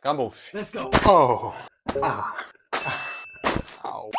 Gambosh. Let's go. Oh. Ah. Ow.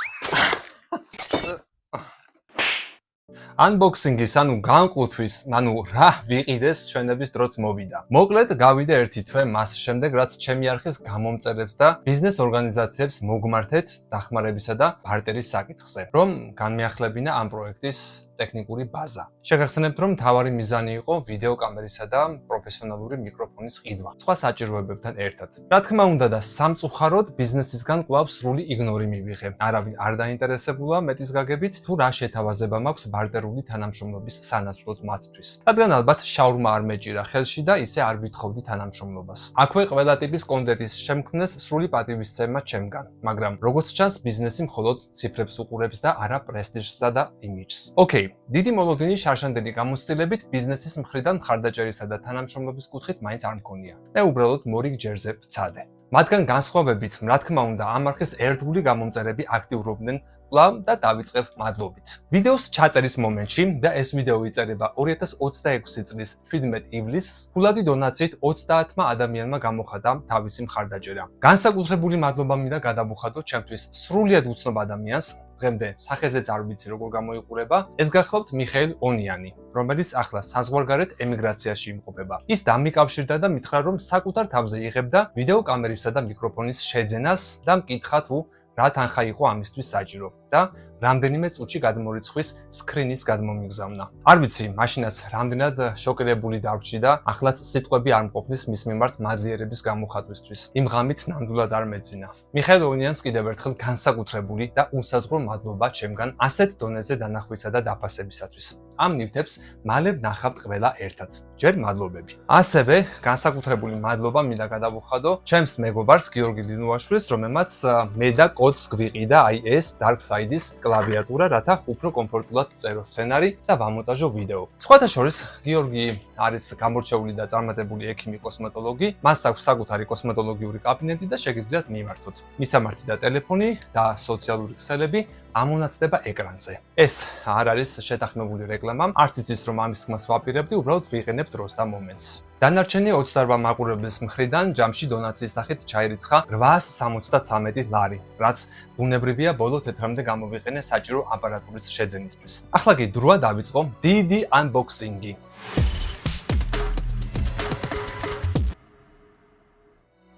Unboxing-ის, ანუ განყუთვის, ანუ რა ვიყიდეს ჩვენების დროც მოვიდა. მოკლედ გავიდე ერთი თვე მას შემდეგ, რაც ჩემი არხის გამომწერებს და ბიზნეს ორგანიზაციებს მოგმართეთ დახმარებისა და ბარტერის საკითხზე, რომ განმეახლებინა ამ პროექტის ტექნიკური ბაზა. შეგახსენებთ, რომ მთავარი მიზანი იყო ვიდეო კამერისა და პროფესიონალური მიკროფონის ყიდვა, სხვა საჭიროებებთან ერთად. რა თქმა უნდა და სამწუხაროდ ბიზნესისგან კვლავ სრული იგნორი მივიღე. არავინ არ დაინტერესებულა მეტის გაგებით, თუ რა შეთავაზება მაქვს ბარტერული თანამშრომლობის სანაცვლოდ მათთვის. რადგან ალბათ შაურმა არ მეჭირა ხელში და ისე არ ვითხოვდი თანამშრომლობას. აქვე ყველა ტიპის კონტენტის შემქმნეს სრული პატივისცემა ჩემგან, მაგრამ როგორც ჩანს, ბიზნესი მხოლოდ ციფრებს უყურებს და არა პრესტიჟსა და იმიჯს. ოკეი, დიდი მოლოდინი შარშანდელი გამოცდილებით ბიზნესის მხრიდან მხარდაჭერისა და თანამშრომლობის კუთხით მაინც არ მქონია. მე უბრალოდ მორიგ ჯერზე ვცადე. მათგან განსხვავებით, რა თქმა უნდა, ამ არხის ერთგული გამომწერები აქტიურობდნენ კვლავ და დავიწყებ მადლობით. ვიდეოს ჩაწერის მომენტში და ეს ვიდეო იწერება 2026 წლის 17 ივლისს, ფულადი დონაციით 30-მა ადამიანმა გამოხატა თავისი მხარდაჭერა. განსაკუთრებული მადლობა მინდა გადავუხადო ჩემთვის სრულიად უცნობ ადამიანს, დღემდე სახეზეც არ ვიცი როგორ გამოიყურება, ეს გახლავთ მიხეილ ონიანი, რომელიც ახლა საზღვარგარეთ ემიგრაციაში იმყოფება. ის დამიკავშირდა და მითხრა, რომ საკუთარ თავზე იღებდა ვიდეო კამერისა და მიკროფონის შეძენას და მკითხა თუ რა თანხა იყო ამისთვის საჭირო და რამდენიმე წუთში გადმორიცხვის სკრინის გადმომიგზავნა. არ ვიცი, მაშინაც რამდენად შოკირებული დავრჩი და ახლაც სიტყვები არ მყოფნის მის მიმართ მადლიერების გამოხატვისთვის. იმ ღამით ნამდვილად არ მეძინა. მიხეილ ონიანს კიდევ ერთხელ განსაკუთრებული და უსაზღვრო მადლობა ჩემგან ასეთ დონეზე დანახვისა და დაფასებისათვის. ამ ნივთებს მალე ვნახავთ ყველა ერთად. ჯერ მადლობები. ასევე განსაკუთრებული მადლობა მინდა გადავუხადო ჩემს მეგობარს გიორგი ლინუაშვილს, რომელმაც მე და კოდს გვიყიდა აი ეს Dark Side-ის კლავიატურა, რათა უფრო კომფორტულად წერო სცენარი და ვამონტაჟო ვიდეო. სხვათა შორის, გიორგი არის გამორჩეული და წარმატებული ექიმი კოსმეტოლოგი, მას აქვს საკუთარი კოსმეტოლოგიური კაბინეტი და შეგიძლიათ მიმართოთ. მისამართი და ტელეფონი და სოციალური ქსელები ამონაცდება ეკრანზე. ეს არ არის შეთანხმებული რეკლამა, არც იცის რომ ამის თქმას ვაპირებდი, უბრალოდ ვიყენებ დროს და მომენტს. დანარჩენი 28 მაყურებლის მხრიდან ჯამში დონაციის სახით ჩაირიცხა 873 ლარი, რაც ბუნებრივია ბოლო თეთრამდე გამოვიყენე საჭირო აპარატურის შეძენისთვის. ახლა კი დროა დავიწყო დიდი unboxing-ი.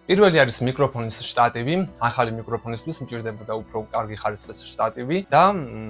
პირველი არის მიკროფონის შტატივი, ახალი მიკროფონისთვის მჭირდებოდა უფრო კარგი ხარისხის შტატივი და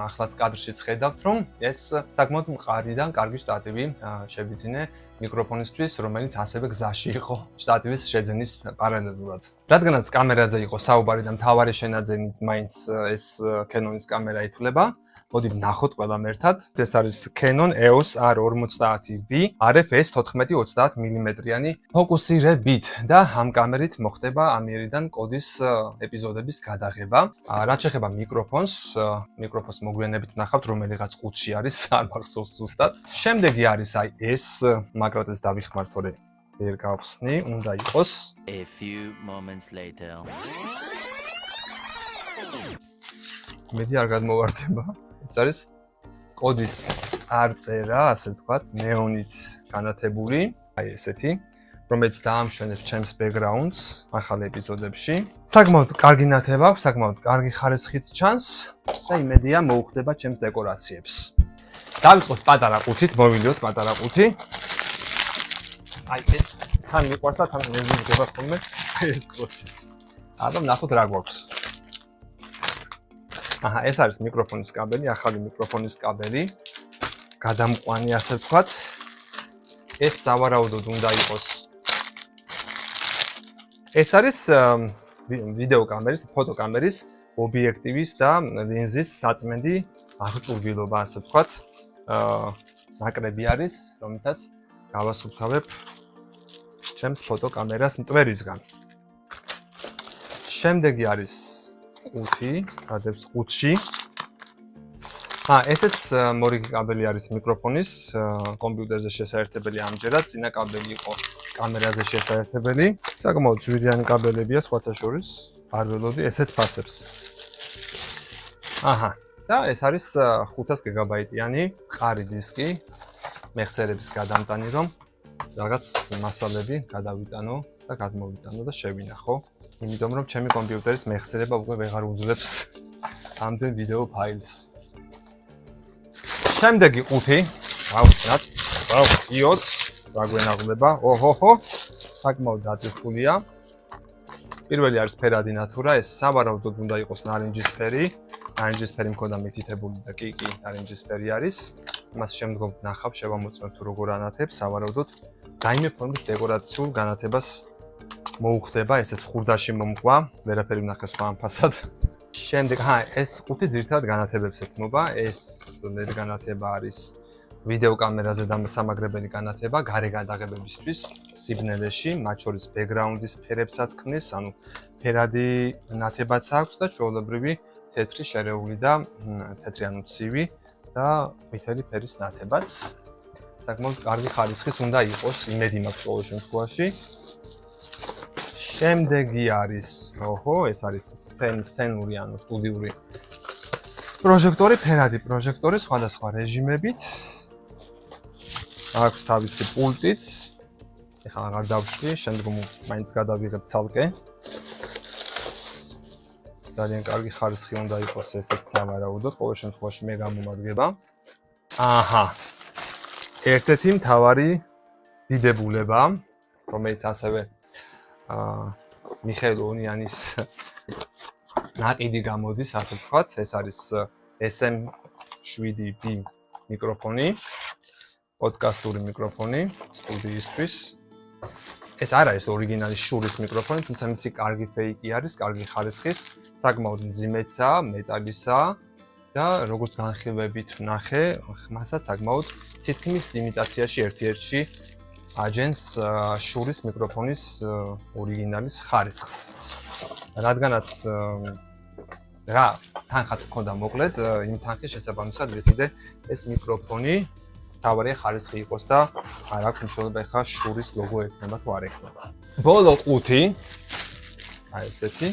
ახლაც კადრშიც ხედავთ, რომ ეს საკმაოდ მყარი და კარგი შტატივი შევიძინე მიკროფონისთვის, რომელიც ასევე გზაში იყო შტატივის შეძენის პარალელურად. რადგანაც კამერაზე იყო საუბარი და მთავარი შენაძენიც მაინც ეს Canon-ის კამერა ითვლება, მოდი ვნახოთ ყველამ ერთად. ეს არის Canon EOS R50V RFS 14-30 მმ-იანი ფოკუსირებით და ამ კამერით მოხდება ამიერიდან კოდის ეპიზოდების გადაღება. რაც შეეხება მიკროფონს მოგვიანებით ვნახავთ, რომელიღაც ყუთში არის, არ მახსოვს ზუსტად. შემდეგი არის აი ეს, მაგრამ ეს დავიხმართ, თორე ვერ გავხსნი, უნდა იყოს. A few moments later. მედი არ გადმოვარდება. ეს არის კოდის წარწერა, ასე ვთქვათ, ნეონით განათებული, აი ესეთი, რომელიც დაამშვენებს ჩემს ბექგრაუნდს ახალ ეპიზოდებში. საკმაოდ კარგი ნათება აქვს, საკმაოდ კარგი ხარისხიც ჩანს და იმედია მოუხდება ჩემს დეკორაციებს. დავიწყოთ პატარა ყუთით, მოვიდიოთ პატარა ყუთი. აი ეს თან მიყვარს და თან მეზიდება ხოლმე ეს პროცესი. აბა ნახოთ რა გვაქვს. აჰა, ეს არის მიკროფონის კაბელი, ახალი მიკროფონის კაბელი. გადამყვანი, ასე ვთქვათ. ეს სავარაუდოდ უნდა იყოს. ეს არის ვიდეო კამერის, ფოტოკამერის ობიექტივის და ლინზის საწმენდი აღჭურვილობა, ასე ვთქვათ. ნაკრები არის, რომელთაც გავასუფთავებ ჩემს ფოტოკამერას მტვერისგან. შემდეგი არის ყუთი, გადებს ყუთში. ესეც მორიგი კაბელი არის მიკროფონის, კომპიუტერზე შესაერთებელი ამჯერად, წინა კაბელი იყო კამერაზე შესაერთებელი. საკმაოდ ძვირიანი კაბელებია სხვათა შორის, არ ველოდი ესეთ ფასებს. აჰა, და ეს არის 500 გიგაბაიტიანი მყარი დისკი, მეხსიერების გადამტანი, რომ რაღაც მასალები გადავიტანო და გადმოვიტანო და შევინახო. იმიტომ რომ ჩემი კომპიუტერის მეხსიერება უკვე ვეღარ უძლებს ამდენ ვიდეო ფაილს. შემდეგი ყუთი, გავხსნათ. იოთ, რაგვენაღლება. ოჰოჰო. საკმაოდ დაწესებულია. პირველი არის ფერადი ნატურა, ეს სავარაუდოდ უნდა იყოს ნარინჯისფერი. ნარინჯისფერი მქონდა მითითებული და კი, ნარინჯისფერი არის. მას შემდგომ ნახავ შევამოწმებ თუ როგორ ანათებს, სავარაუდოდ რაიმე ფორმის დეკორაციულ განათებას მოუხდება, ესეც ხურდაში მომყვა, ვერაფერი ვნახე სხვა ამ ფასად. შემდეგ, ეს ყუთი ძირითადად განათებებს ეთმობა, ეს განათება არის ვიდეო კამერაზე დამსამაგრებელი განათება, გარე გადაღებებისთვის, სიბნელეში, მათ შორის ბექგრაუნდის ფერებსაც ქმნის, ანუ ფერადი ნათებაც აქვს და ჩვეულებრივი თეთრი შერეული და თეთრი ანუ ცივი და ყვითელი ფერის ნათებაც. საკმაოდ კარგი ხარისხის უნდა იყოს, იმედი მაქვს ყოველ შემთხვევაში. შემდეგი არის, ეს არის სცენური ანუ სტუდიური პროჟექტორი, ფერადი პროჟექტორი სხვადასხვა რეჟიმებით. აქვს თავისი პულტიც. ეხლა აღარ დავშლი, შემდგომ მაინც გადავიღებ ცალკე. ძალიან კარგი ხარისხი უნდა იყოს ესეც სავარაუდოდ, ყოველ შემთხვევაში მე გამომადგება. ერთ-ერთი მთავარი დიდებულება, რომელიც ასევე მიხეილ ონიანის ნაყიდი გამოდის, ასე ვთქვათ, ეს არის SM7B მიკროფონი, პოდკასტური მიკროფონი სტუდიისთვის. ეს არ არის ორიგინალი შურის მიკროფონი, თუმცა მისი კარგი ფეიკი არის, კარგი ხარისხის, საკმაოდ მძიმეცაა, მეტალისაა და როგორც განხილვებით ვნახე, მასაც საკმაოდ თითქმის იმიტაციაში ერთ-ერთში აჯენს შურის მიკროფონის ორიგინალის ხარისხს. რადგანაც თანხაც მქონდა მოკლედ, იმ თანხის შესაბამისად ვიყიდე ეს მიკროფონი თავარია ხარისხი იყოს და არ აქვს მნიშვნელობა ხა შურის ლოგო ექნება თუ არ ექნება. ბოლო ყუთი ესეთი.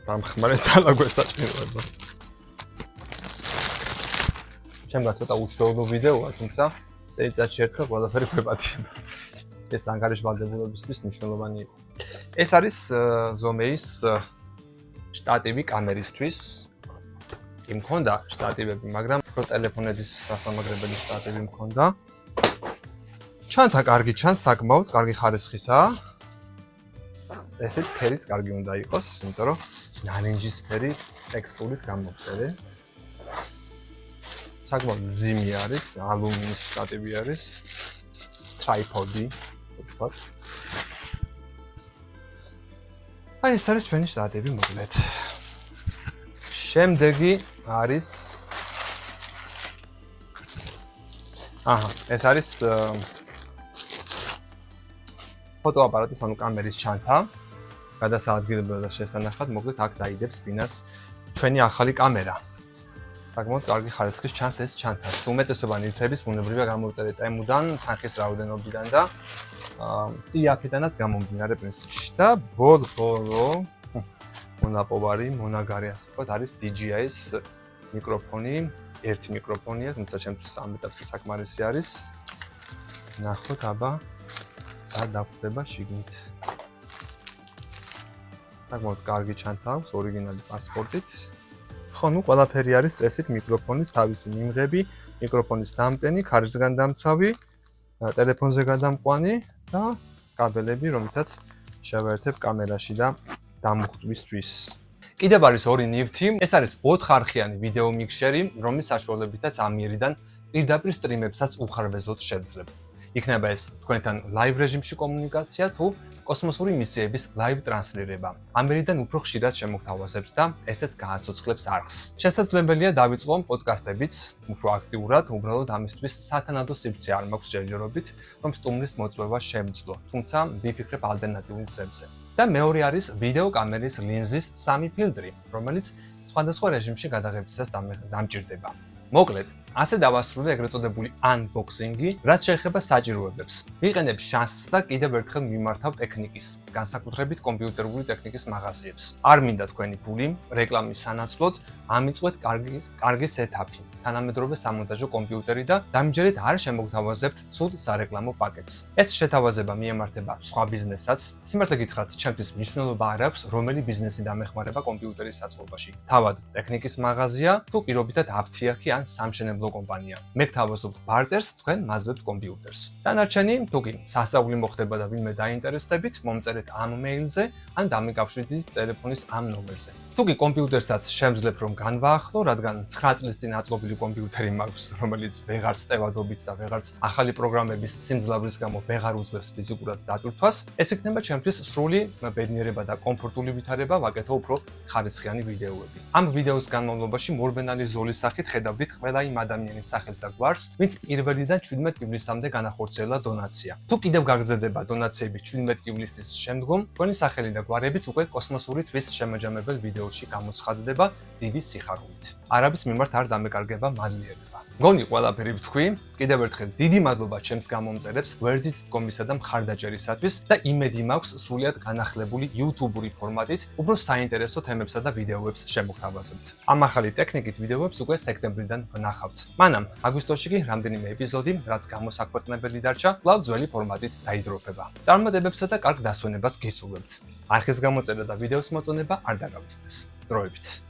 დამხმარე ძალაგვეს დაჭირდება. ჩემგან ცოტა უჩვეულო ვიდეოა, თუმცა წელიწადში ერთხელ ყველაფერი გვეპატიება. ეს ანგარიშვალდებულებისთვის მნიშვნელოვანი იყო. ეს არის ზომეის შტატივი კამერისთვის. მქონდა შტატივები, მაგრამ ტელეფონების დასამაგრებელი შტატივი მქონდა. ჩანთა კარგი ჩანს, საკმაოდ კარგი ხარისხისაა. ესეთ ფერიც კარგი უნდა იყოს, იმიტომ რომ ნარინჯისფერი ტექსტურით გამოვწერე. საკმაოდ მძიმე არის, ალუმინის შტატივი არის. ტრაიპოდი, ვთქვათ. ეს არის ჩვენი შტატივი მოკლედ. შემდეგი არის ეს არის ფოტოაპარატის ანუ კამერის ჩანთა. გადასაადგილებლად და შესანახად, მოკლედ აქ დაიდებს ბინას ჩვენი ახალი კამერა. საკმაოდ კარგი ხარისხის ჩანს ეს ჩანთა. უმეტესობა ნივთების ბუნებრივია გამოვწერეთ ემუდან, თანხის რაოდენობიდან და სიაფიდანაც გამომდინარე პრინციპში. და ბოლო მონაპოვარი, მონაგარი ასე ვთქვათ, არის DJI-ის მიკროფონი. ერთი მიკროფონია, თუმცა ჩემთვის ამ ეტაპზე საკმარისი არის. ნახოთ, აბა და დაგვდება შიგნით. საკმაოდ კარგი ჩანთა აქვს, ორიგინალი პასპორტით. ხო, ყველაფერი არის წესით, მიკროფონის თავისი მიმღები, მიკროფონის დამტენი, ქარისგან დამცავი, ტელეფონზე გადამყვანი და კაბელები, რომლითაც შევაერთებ კამერაში და დამუხტვისთვის. კიდევ არის ორი ნივთი. ეს არის 4 არხიანი ვიდეო მიქსერი, რომლის საშუალებითაც ამიერიდან პირდაპირ სტრიმებსაც უხარვეზოდ შევძლებ. იქნება ეს თქვენთან ლაივ რეჟიმში კომუნიკაცია თუ კოსმოსური მისიების ლაივ ტრანსლირება. ამერიდან უფრო ხშირად შემოგთავაზებს და ესეც გააცოცხლებს არხს. შესაძლებელია დავიწყო პოდკასტებიც უფრო აქტიურად, უბრალოდ ამისთვის სათანადო სივრცე არ მაქვს ჯერჯერობით, რომ სტუმრის მოწვევა შემძლო, თუმცა ვიფიქრებ ალტერნატიულ გზებზე. და მეორე არის ვიდეო კამერის ლინზის 3 ფილტრი, რომელიც სხვადასხვა რეჟიმში გადაღებისას დამჭირდება. მოკლედ, ასე დავასრულე ეგრეთ წოდებული unboxing-ი, რაც შეეხება საჭიროებებს. ვიყენებ შანსს და კიდევ ერთხელ მიმართავ ტექნიკის, განსაკუთრებით კომპიუტერული ტექნიკის მაღაზიებს. არ მინდა თქვენი ფული რეკლამის სანაცვლოდ, ამიწვეთ კარგი სეტაპი, თანამედროვე სამონტაჟო კომპიუტერი და დამჯერით არ შემოგთავაზებთ ცუდ სარეკლამო პაკეტს. ეს შეთავაზება მიემართება სხვა ბიზნესსაც. სიმართლე გითხრათ, ჩემთვის მნიშვნელობა არ აქვს, რომელი ბიზნესი დამეხმარება კომპიუტერის საწყობაში. თავად ტექნიკის მაღაზია თუ პირობითად აფთიაქი ან სამშენებლო კომპანია. მე გთავაზობთ ბარტერს, თქვენ მაძლევთ კომპიუტერს. დანარჩენი, თუ კი სასწაული მოხდება და ვინმე დაინტერესდებით, მომწერეთ ამ მეილზე ან დამიკავშირდით ტელეფონის ამ ნომერზე. თუ კი კომპიუტერსაც შემძლებ რომ განვაახლო, რადგან 9 წლის წინ აწყობილი კომპიუტერი მაქვს, რომელიც ვეღარ წევადობით და ვეღარც ახალი პროგრამების სიმძლავრის გამო ვეღარ უძლებს ფიზიკურად დატვირთვას, ეს იქნება ჩემთვის სრული ბედნიერება და კომფორტული ვითარება ვაკეთო უფრო ხარისხიანი ვიდეოები. ამ ვიდეოს განმავლობაში მორბენალი ზოლის სახით ხედავდით ყველა იმ ადამიანის სახელს და გვარს, ვინც პირველიდან 17 ივლისამდე განახორციელა დონაცია. თუ კიდევ გაგრძელდება დონაციები 17 ივლისის შემდგომ, თქვენი სახელი და გვარებიც უკვე კოსმოსური თვის შემაჯამებელ ვიდეოში გამოცხადდება დიდი სიხარულით. არაბის მიმართ არ დამეკარგება მადლიერება. მგონი ყველაფერი ვთქვი, კიდევ ერთხელ დიდი მადლობა ჩემს გამომწერებს wordit.com-ისა და მხარდაჭერისათვის და იმედი მაქვს სრულიად განახლებული YouTube-ური ფორმატით უფრო საინტერესო თემებსა და ვიდეოებს შემოგთავაზებთ. ამ ახალი ტექნიკით ვიდეოებს უკვე სექტემბრიდან ვნახავთ. მანამ აგვისტოში კი რამდენიმე ეპიზოდი, რაც გამოსაქვეყნებელი დარჩა, კვლავ ძველი ფორმატით დაიდროფება. წარმატებებსა და კარგ დასვენებას გისურვებთ. არხის გამოწერა და ვიდეოს მოწონება არ დაგავიწყდეს. დროებით.